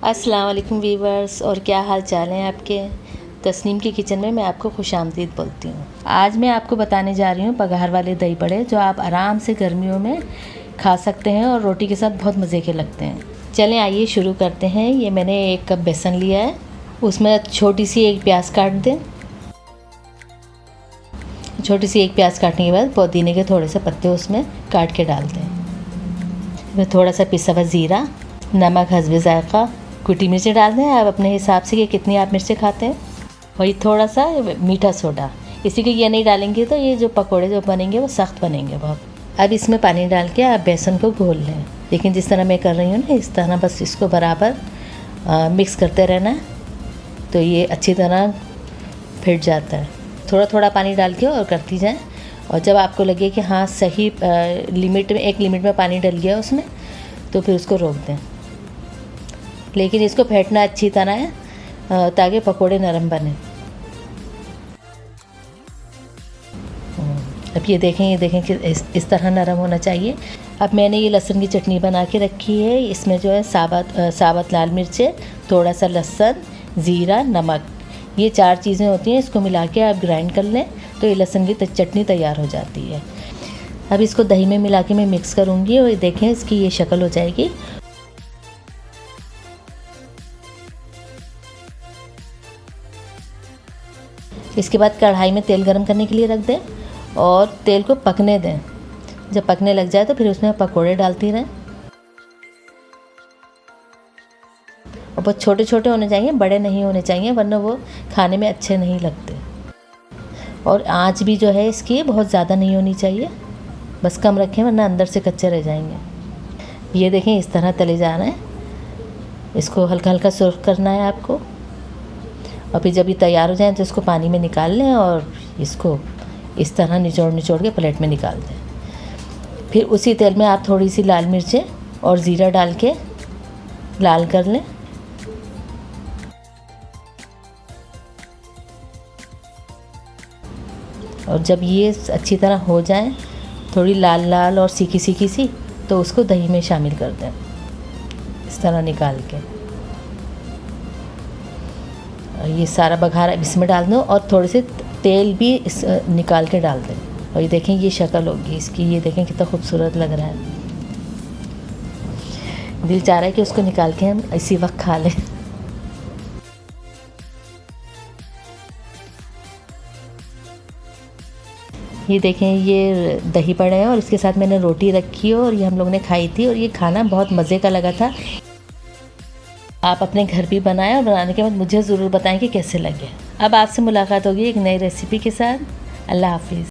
अस्सलाम वालेकुम वीवर्स, और क्या हाल चाल हैं आपके। तस्नीम की किचन में मैं आपको खुशामदीद बोलती हूँ। आज मैं आपको बताने जा रही हूँ बघार वाले दही बड़े, जो आप आराम से गर्मियों में खा सकते हैं और रोटी के साथ बहुत मज़े के लगते हैं। चलें आइए शुरू करते हैं। ये मैंने 1 कप बेसन लिया है, उसमें छोटी सी 1 प्याज काट दें। छोटी सी 1 प्याज काटने के बाद पुदीने के थोड़े से पत्ते उसमें काट के डाल दें। फिर थोड़ा सा पिसा हुआ ज़ीरा, नमक हस्बे ज़ायक़ा, कुटी मिर्ची डाल दें आप अपने हिसाब से कि कितनी आप मिर्ची खाते हैं। वही थोड़ा सा मीठा सोडा, इसी को ये नहीं डालेंगे तो ये जो पकोड़े जो बनेंगे वो सख्त बनेंगे बहुत। अब इसमें पानी डाल के आप बेसन को घोल लें। लेकिन जिस तरह मैं कर रही हूँ ना, इस तरह बस इसको बराबर मिक्स करते रहना है, तो ये अच्छी तरह फिट जाता है। थोड़ा थोड़ा पानी डाल के और करती जाएं, और जब आपको लगे कि हाँ सही लिमिट में, 1 लिमिट में पानी डल गया उसमें, तो फिर उसको रोक दें। लेकिन इसको फेंटना अच्छी तरह है ताकि पकोड़े नरम बने। अब ये देखें कि इस तरह नरम होना चाहिए। अब मैंने ये लहसुन की चटनी बना के रखी है। इसमें जो है साबुत लाल मिर्चें, थोड़ा सा लहसुन, ज़ीरा, नमक, ये 4 चीज़ें होती हैं। इसको मिला के आप ग्राइंड कर लें तो ये लहसुन की चटनी तैयार हो जाती है। अब इसको दही में मिला के मैं मिक्स करूँगी और देखें इसकी ये शक्ल हो जाएगी। इसके बाद कढ़ाई में तेल गरम करने के लिए रख दें और तेल को पकने दें। जब पकने लग जाए तो फिर उसमें पकोड़े डालती रहें। और बहुत छोटे छोटे होने चाहिए, बड़े नहीं होने चाहिए, वरना वो खाने में अच्छे नहीं लगते। और आंच भी जो है इसकी बहुत ज़्यादा नहीं होनी चाहिए, बस कम रखें वरना अंदर से कच्चे रह जाएंगे। ये देखें इस तरह तले जा रहे हैं। इसको हल्का हल्का सुर्ख करना है आपको। और फिर जब ये तैयार हो जाए तो इसको पानी में निकाल लें और इसको इस तरह निचोड़ के प्लेट में निकाल दें। फिर उसी तेल में आप थोड़ी सी लाल मिर्चें और ज़ीरा डाल के लाल कर लें। और जब ये अच्छी तरह हो जाए, थोड़ी लाल लाल और सीखी सीखी सी, तो उसको दही में शामिल कर दें इस तरह निकाल के। ये सारा बघार इसमें डाल दो और थोड़े से तेल भी निकाल के डाल दें। और ये देखें ये शक्ल होगी इसकी। ये देखें कितना खूबसूरत लग रहा है। दिल चाह रहा है कि उसको निकाल के हम इसी वक्त खा लें। ये देखें ये दही बड़े हैं और इसके साथ मैंने रोटी रखी है और ये हम लोग ने खाई थी, और ये खाना बहुत मज़े का लगा था। आप अपने घर भी बनाएं और बनाने के बाद मुझे ज़रूर बताएं कि कैसे लगे। अब आपसे मुलाकात होगी एक नई रेसिपी के साथ। अल्लाह हाफिज़।